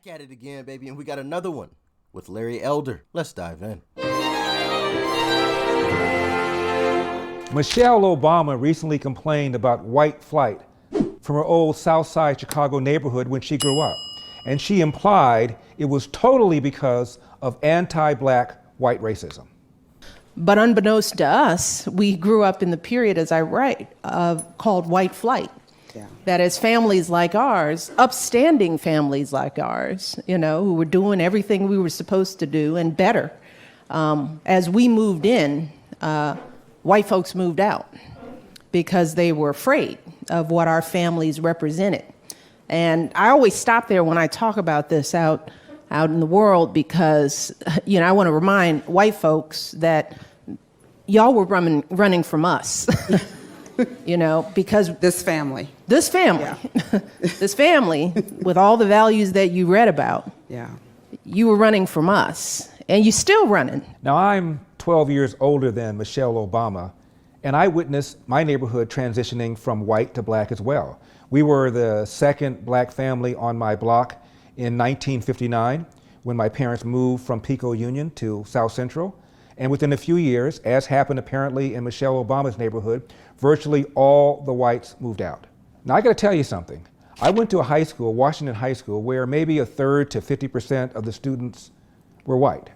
Back at it again, baby, and we got another one with Larry Elder. Let's dive in. Michelle Obama recently complained about white flight from her old South Side Chicago neighborhood when she grew up. And she implied it was totally because of anti-black white racism. But unbeknownst to us, we grew up in the period, as I write, called white flight. Yeah. That is, families like ours, upstanding families like ours, who were doing everything we were supposed to do and better. As we moved in, white folks moved out because they were afraid of what our families represented. And I always stop there when I talk about this out in the world because, I want to remind white folks that y'all were running from us, because This family. Yeah. This family, with all the values that you read about, Yeah. you were running from us, and you're still running. Now, I'm 12 years older than Michelle Obama, and I witnessed my neighborhood transitioning from white to black as well. We were the second black family on my block in 1959 when my parents moved from Pico Union to South Central. And within a few years, as happened apparently in Michelle Obama's neighborhood, virtually all the whites moved out. Now, I got to tell you something. I went to a high school, Washington High School, where maybe a third to 50% of the students were white.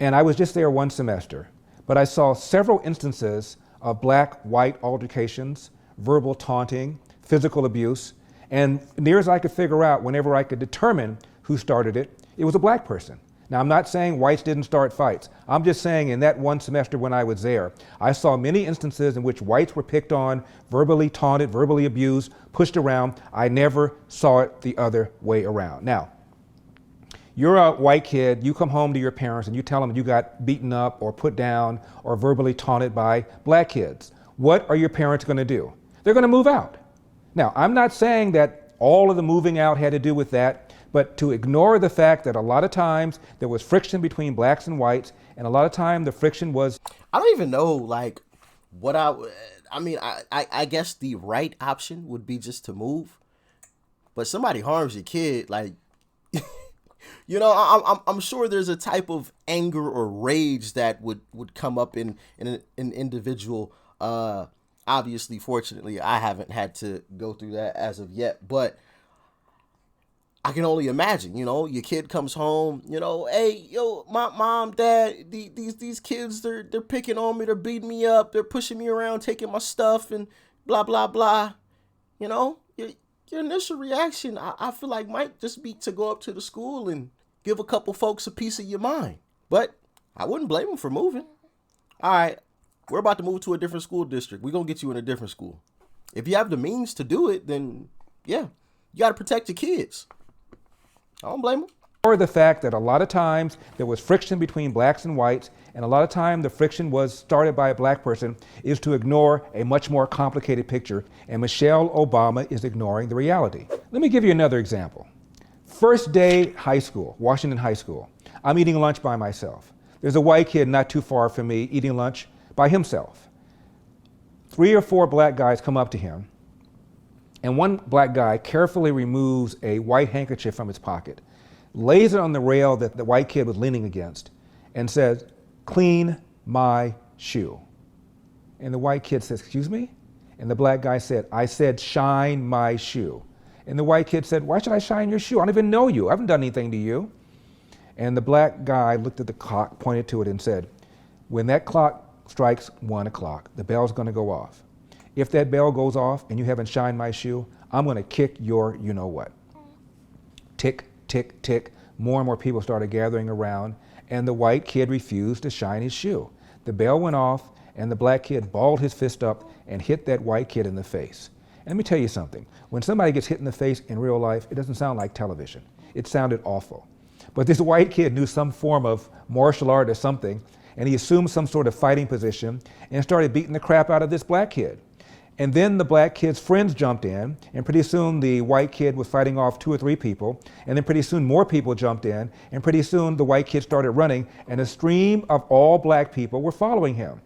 And I was just there one semester, but I saw several instances of black-white altercations, verbal taunting, physical abuse, and near as I could figure out, whenever I could determine who started it, it was a black person. Now, I'm not saying whites didn't start fights. I'm just saying in that one semester when I was there, I saw many instances in which whites were picked on, verbally taunted, verbally abused, pushed around. I never saw it the other way around. Now, you're a white kid, you come home to your parents and you tell them you got beaten up or put down or verbally taunted by black kids. What are your parents going to do? They're going to move out. Now, I'm not saying that all of the moving out had to do with that, but to ignore the fact that a lot of times there was friction between blacks and whites, and a lot of time the friction was... I don't even know, what I guess the right option would be just to move. But somebody harms your kid, I'm sure there's a type of anger or rage that would come up in an individual. Obviously, fortunately, I haven't had to go through that as of yet, but I can only imagine, your kid comes home, hey, my mom, dad, these kids, they're picking on me, they're beating me up, they're pushing me around, taking my stuff and blah, blah, blah. Your initial reaction, I feel like might just be to go up to the school and give a couple folks a piece of your mind. But I wouldn't blame them for moving. All right, we're about to move to a different school district. We're going to get you in a different school. If you have the means to do it, then yeah, you got to protect your kids. I don't blame them. Or the fact that a lot of times there was friction between blacks and whites, and a lot of time the friction was started by a black person, is to ignore a much more complicated picture, and Michelle Obama is ignoring the reality. Let me give you another example. First day high school, Washington High School. I'm eating lunch by myself. There's a white kid not too far from me eating lunch by himself. 3 or 4 black guys come up to him, and one black guy carefully removes a white handkerchief from his pocket, lays it on the rail that the white kid was leaning against, and says, "Clean my shoe." And the white kid says, "Excuse me?" And the black guy said, "I said shine my shoe." And the white kid said, "Why should I shine your shoe? I don't even know you. I haven't done anything to you." And the black guy looked at the clock, pointed to it, and said, "When that clock strikes 1 o'clock, the bell's going to go off. If that bell goes off and you haven't shined my shoe, I'm going to kick your you-know-what." Tick, tick, tick. More and more people started gathering around, and the white kid refused to shine his shoe. The bell went off, and the black kid balled his fist up and hit that white kid in the face. And let me tell you something. When somebody gets hit in the face in real life, it doesn't sound like television. It sounded awful. But this white kid knew some form of martial art or something, and he assumed some sort of fighting position and started beating the crap out of this black kid. And then the black kid's friends jumped in, and pretty soon the white kid was fighting off 2 or 3 people, and then pretty soon more people jumped in, and pretty soon the white kid started running, and a stream of all black people were following him.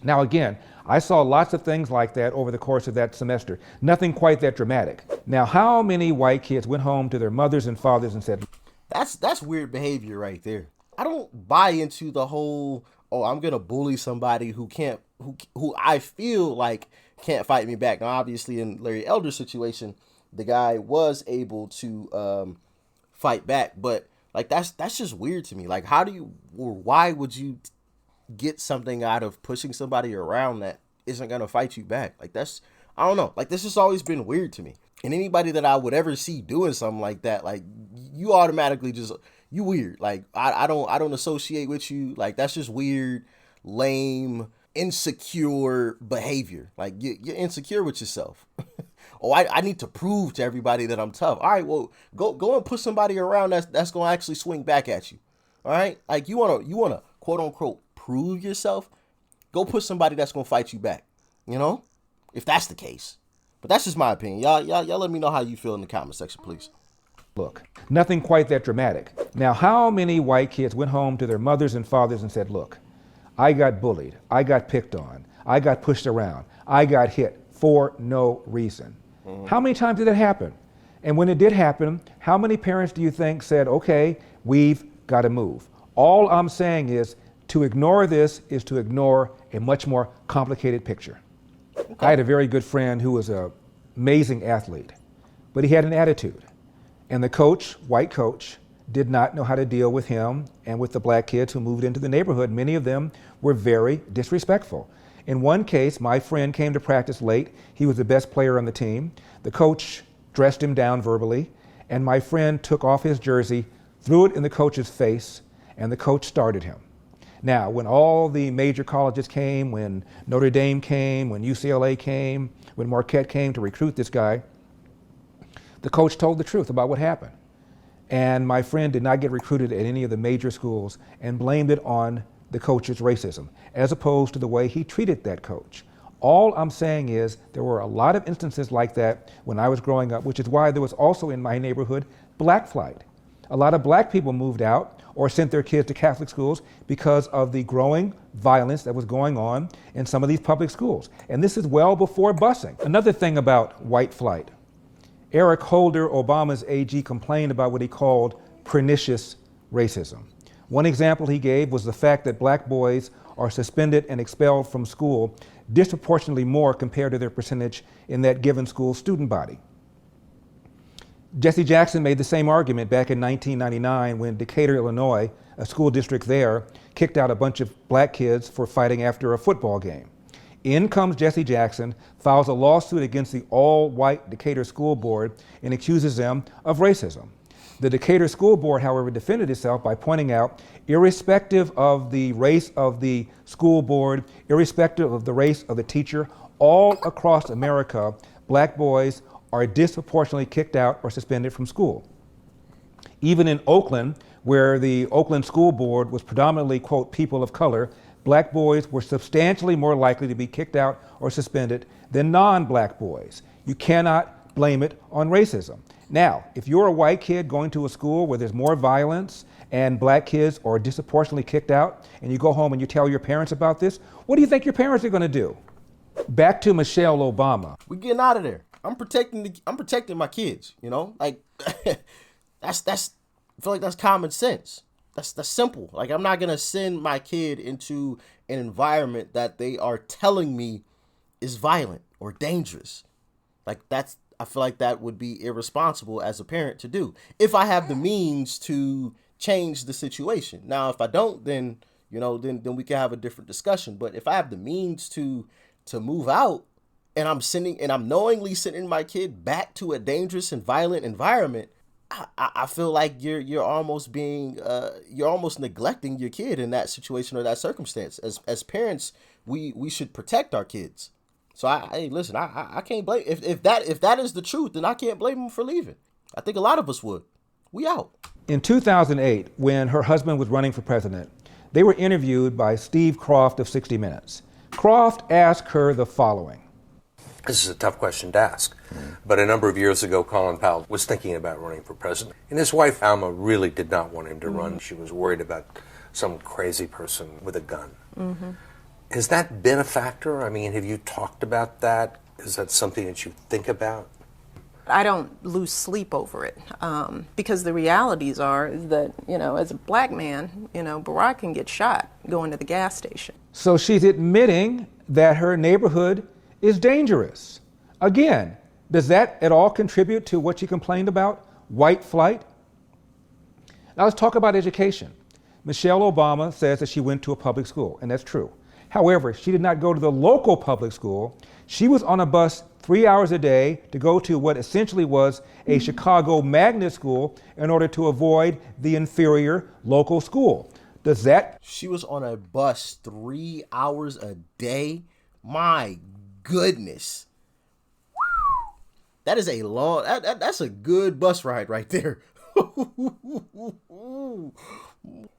Now again, I saw lots of things like that over the course of that semester. Nothing quite that dramatic. Now, how many white kids went home to their mothers and fathers and said, That's weird behavior right there. I don't buy into the whole, oh, I'm gonna bully somebody who can't, who I feel like can't fight me back. Now, obviously, in Larry Elder's situation, the guy was able to fight back, but like that's just weird to me. Like, how do you, or why would you get something out of pushing somebody around that isn't gonna fight you back? Like, that's, I don't know. Like, this has always been weird to me. And anybody that I would ever see doing something like that, like, you automatically just, you weird. Like, I don't associate with you. Like, that's just weird, lame, insecure behavior. Like, you're insecure with yourself. Oh, I need to prove to everybody that I'm tough. All right, well, go and put somebody around that's gonna actually swing back at you. All right, like, you wanna quote unquote prove yourself. Go put somebody that's gonna fight you back. You know, if that's the case. But that's just my opinion. Y'all let me know how you feel in the comment section, please. look, nothing quite that dramatic. Now, how many white kids went home to their mothers and fathers and said, look, I got bullied, I got picked on, I got pushed around, I got hit for no reason? How many times did that happen? And when it did happen, how many parents do you think said, okay, we've got to move? All I'm saying is to ignore this is to ignore a much more complicated picture. Okay. I had a very good friend who was an amazing athlete, but he had an attitude. And the coach, white coach, did not know how to deal with him and with the black kids who moved into the neighborhood. Many of them were very disrespectful. In one case, my friend came to practice late. He was the best player on the team. The coach dressed him down verbally, and my friend took off his jersey, threw it in the coach's face, and the coach started him. Now, when all the major colleges came, when Notre Dame came, when UCLA came, when Marquette came to recruit this guy, the coach told the truth about what happened. And my friend did not get recruited at any of the major schools and blamed it on the coach's racism, as opposed to the way he treated that coach. All I'm saying is there were a lot of instances like that when I was growing up, which is why there was also in my neighborhood black flight. A lot of black people moved out or sent their kids to Catholic schools because of the growing violence that was going on in some of these public schools. And this is well before busing. Another thing about white flight. Eric Holder, Obama's AG, complained about what he called pernicious racism. One example he gave was the fact that black boys are suspended and expelled from school disproportionately more compared to their percentage in that given school student body. Jesse Jackson made the same argument back in 1999 when Decatur, Illinois, a school district there, kicked out a bunch of black kids for fighting after a football game. In comes Jesse Jackson, files a lawsuit against the all-white Decatur School Board and accuses them of racism. The Decatur School Board, however, defended itself by pointing out, irrespective of the race of the school board, irrespective of the race of the teacher, all across America, black boys are disproportionately kicked out or suspended from school. Even in Oakland, where the Oakland School Board was predominantly, quote, people of color, black boys were substantially more likely to be kicked out or suspended than non-black boys. You cannot blame it on racism. Now, if you're a white kid going to a school where there's more violence and black kids are disproportionately kicked out, and you go home and you tell your parents about this, what do you think your parents are going to do? Back to Michelle Obama. We getting out of there. I'm protecting my kids, you know? Like that's I feel like that's common sense. That's simple. Like, I'm not going to send my kid into an environment that they are telling me is violent or dangerous. Like, I feel like that would be irresponsible as a parent to do if I have the means to change the situation. Now, if I don't, then, you know, then we can have a different discussion. But if I have the means to move out and I'm knowingly sending my kid back to a dangerous and violent environment, I feel like you're almost neglecting your kid in that situation or that circumstance. As parents, we should protect our kids. So I can't blame if that is the truth, then I can't blame them for leaving. I think a lot of us would. We out. In 2008, when her husband was running for president, they were interviewed by Steve Kroft of 60 Minutes. Kroft asked her the following. This is a tough question to ask, but a number of years ago, Colin Powell was thinking about running for president, and his wife, Alma, really did not want him to run. She was worried about some crazy person with a gun. Has that been a factor? I mean, have you talked about that? Is that something that you think about? I don't lose sleep over it because the realities are that, as a black man, Barack can get shot going to the gas station. So she's admitting that her neighborhood is dangerous. Again, does that at all contribute to what she complained about, white flight? Now let's talk about education. Michelle Obama says that she went to a public school, and that's true. However, she did not go to the local public school. She was on a bus 3 hours a day to go to what essentially was a Chicago magnet school in order to avoid the inferior local school. Does that? She was on a bus 3 hours a day? My goodness. That is a long, that's a good bus ride right there.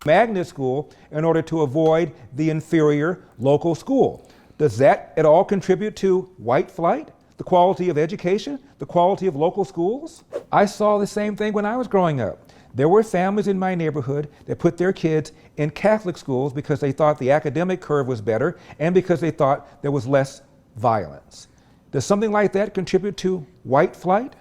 Magnet school in order to avoid the inferior local school. Does that at all contribute to white flight? The quality of education? The quality of local schools? I saw the same thing when I was growing up. There were families in my neighborhood that put their kids in Catholic schools because they thought the academic curve was better and because they thought there was less violence. Does something like that contribute to white flight?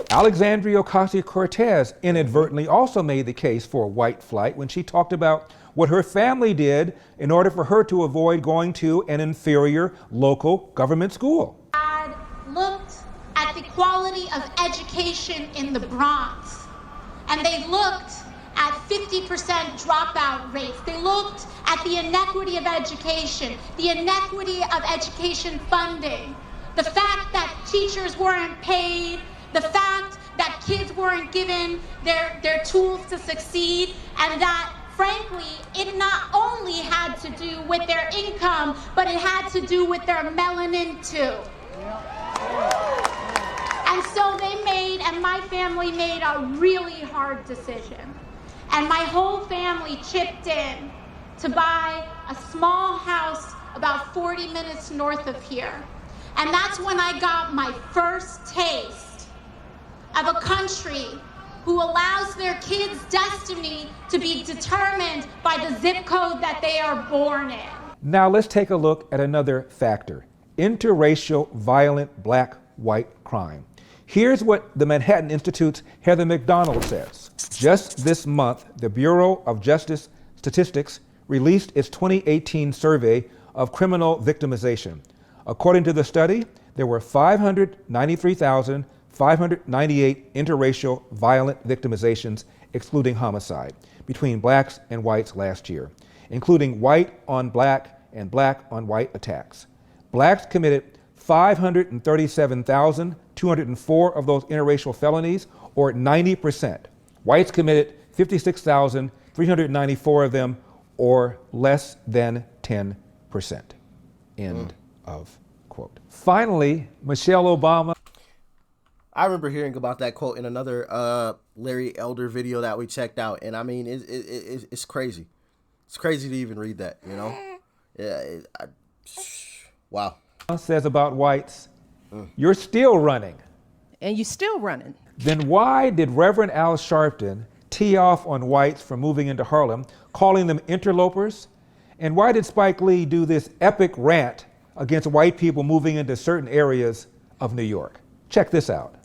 Alexandria Ocasio-Cortez inadvertently also made the case for white flight when she talked about what her family did in order for her to avoid going to an inferior local government school. I looked at the quality of education in the Bronx, and they looked at 50% dropout rates. They looked at the inequity of education, the inequity of education funding, the fact that teachers weren't paid, the fact that kids weren't given their tools to succeed, and that, frankly, it not only had to do with their income, but it had to do with their melanin too. And so and my family made a really hard decision. And my whole family chipped in to buy a small house about 40 minutes north of here. And that's when I got my first taste of a country who allows their kids' destiny to be determined by the zip code that they are born in. Now let's take a look at another factor: interracial violent black-white crime. Here's what the Manhattan Institute's Heather McDonald says. Just this month, the Bureau of Justice Statistics released its 2018 survey of criminal victimization. According to the study, there were 593,598 interracial violent victimizations, excluding homicide, between blacks and whites last year, including white on black and black on white attacks. Blacks committed 537,204 of those interracial felonies, or 90%. Whites committed 56,394 of them, or less than 10%. End of quote. Finally, Michelle Obama. I remember hearing about that quote in another Larry Elder video that we checked out, and I mean, it's crazy. It's crazy to even read that, you know? Yeah. Wow. Says about whites, you're still running. And you're still running. Then why did Reverend Al Sharpton tee off on whites for moving into Harlem, calling them interlopers? And why did Spike Lee do this epic rant against white people moving into certain areas of New York? Check this out.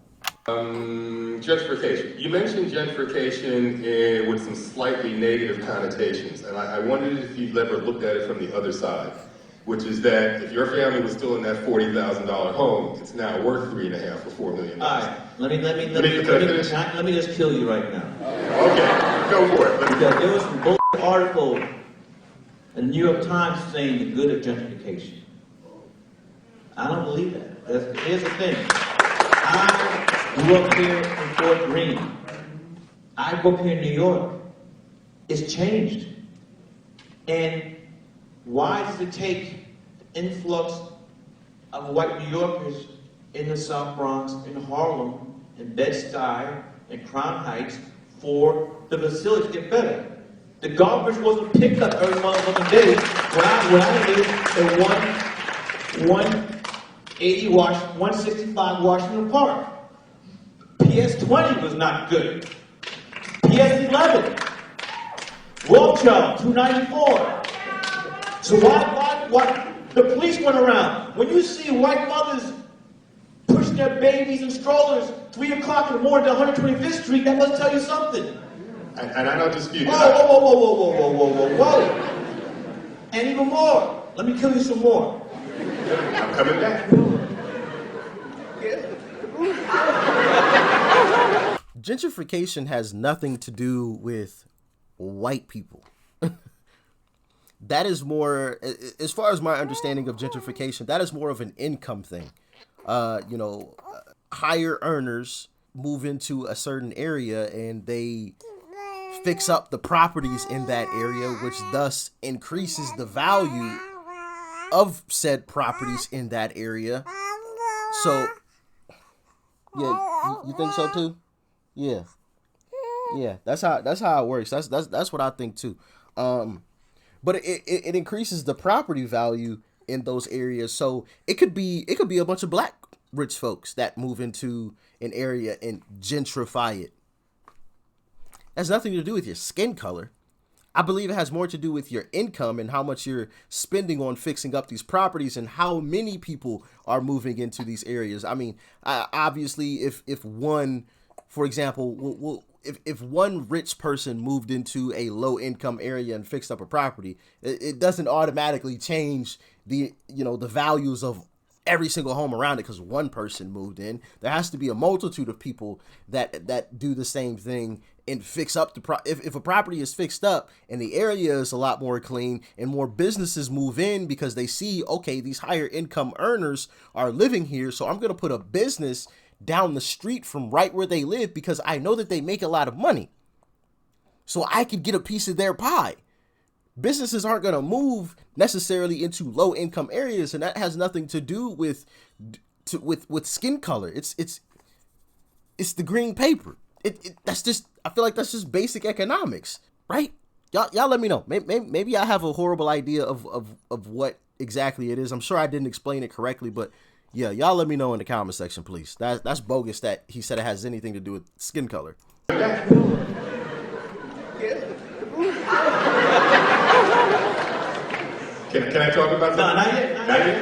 Gentrification. You mentioned gentrification with some slightly negative connotations, and I wondered if you've ever looked at it from the other side, which is that if your family was still in that $40,000 home, it's now worth $3.5 or $4 million. All right, let me just kill you right now. Okay, go for it. Because there was some bullshit article in the New York Times saying the good of gentrification. I don't believe that. Here's the thing. I grew up here in Fort Greene. I grew up here in New York. It's changed. And why does it take the influx of white New Yorkers in the South Bronx, in Harlem, in Bed-Stuy, in Crown Heights for the facility to get better? The garbage wasn't picked up every motherfucking day when I lived in 165 Washington Park. PS20 was not good. PS11. Rothschild, 294. So why the police went around. When you see white mothers push their babies and strollers 3 o'clock in the morning to 125th Street, that must tell you something. And I don't dispute Whoa, that. whoa. And even more. Let me kill you some more. I'm coming back. Gentrification has nothing to do with white people. That is more, as far as my understanding of gentrification, that is more of an income thing. Higher earners move into a certain area and they fix up the properties in that area, which thus increases the value of said properties in that area. So, yeah, you think so too? Yeah, that's how it works. That's what I think too. But it increases the property value in those areas. So it could be a bunch of black rich folks that move into an area and gentrify it. Has nothing to do with your skin color. I believe it has more to do with your income and how much you're spending on fixing up these properties and how many people are moving into these areas. I mean, obviously, if one, for example, if one rich person moved into a low income area and fixed up a property, it doesn't automatically change the values of every single home around it because one person moved in. There has to be a multitude of people that do the same thing and fix up if a property is fixed up and the area is a lot more clean and more businesses move in because they see, okay, these higher income earners are living here, so I'm going to put a business down the street from right where they live because I know that they make a lot of money, so I could get a piece of their pie. Businesses aren't going to move necessarily into low income areas, and that has nothing to do with skin color. It's the green paper. That's just, I feel like that's just basic economics, right? Y'all let me know. Maybe I have a horrible idea of what exactly it is. I'm sure I didn't explain it correctly, but yeah, y'all let me know in the comment section, please. That's bogus that he said it has anything to do with skin color. Can I talk about No, something? not yet.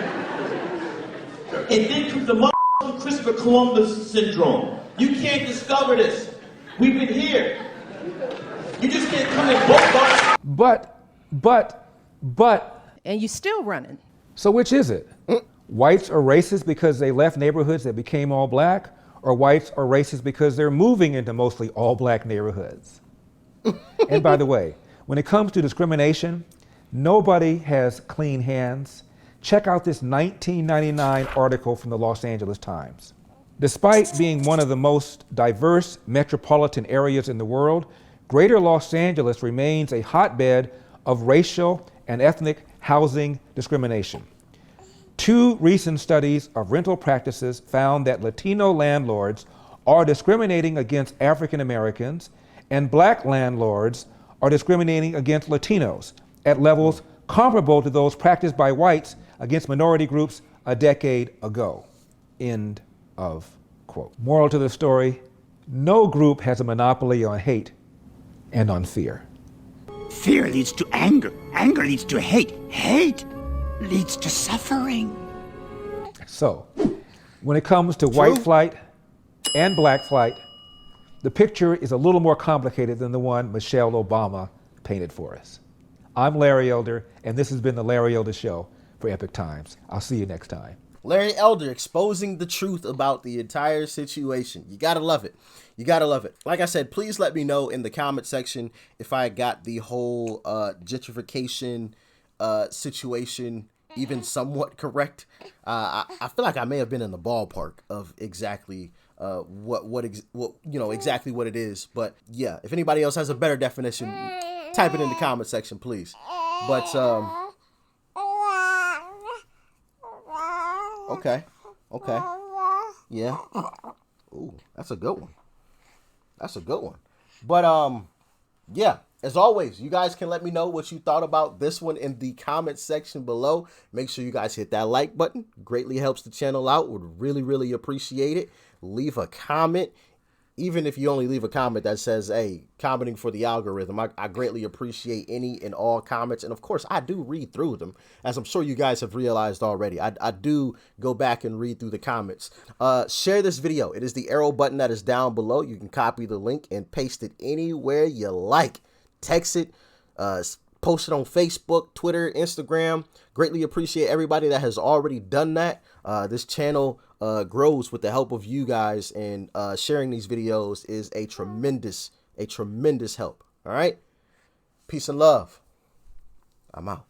And then comes the Christopher Columbus syndrome. You can't discover this. We've been here. You just can't come in both But. And you still running. So which is it? Whites are racist because they left neighborhoods that became all black, or whites are racist because they're moving into mostly all black neighborhoods? And by the way, when it comes to discrimination, nobody has clean hands. Check out this 1999 article from the Los Angeles Times. Despite being one of the most diverse metropolitan areas in the world, Greater Los Angeles remains a hotbed of racial and ethnic housing discrimination. 2 recent studies of rental practices found that Latino landlords are discriminating against African Americans and black landlords are discriminating against Latinos at levels comparable to those practiced by whites against minority groups a decade ago. End of quote. Moral to the story, no group has a monopoly on hate and on fear. Fear leads to anger. Anger leads to hate. Hate leads to suffering. So, when it comes to white flight and black flight, the picture is a little more complicated than the one Michelle Obama painted for us. I'm Larry Elder, and this has been the Larry Elder Show for Epic Times. I'll see you next time. Larry Elder exposing the truth about the entire situation. You gotta love it. You gotta love it. Like I said, please let me know in the comment section if I got the whole gentrification situation even somewhat correct. I feel like I may have been in the ballpark of exactly exactly what it is. But yeah, if anybody else has a better definition, type it in the comment section, please. But okay, yeah. Ooh, that's a good one. But yeah. As always, you guys can let me know what you thought about this one in the comment section below. Make sure you guys hit that like button. Greatly helps the channel out. Would really, really appreciate it. Leave a comment. even if you only leave a comment that says, hey, commenting for the algorithm, I greatly appreciate any and all comments. And of course, I do read through them, as I'm sure you guys have realized already. I do go back and read through the comments. Share this video. It is the arrow button that is down below. You can copy the link and paste it anywhere you like. Text it, post it on Facebook, Twitter, Instagram. Greatly appreciate everybody that has already done that. This channel grows with the help of you guys, and sharing these videos is a tremendous help. All right. Peace and love. I'm out.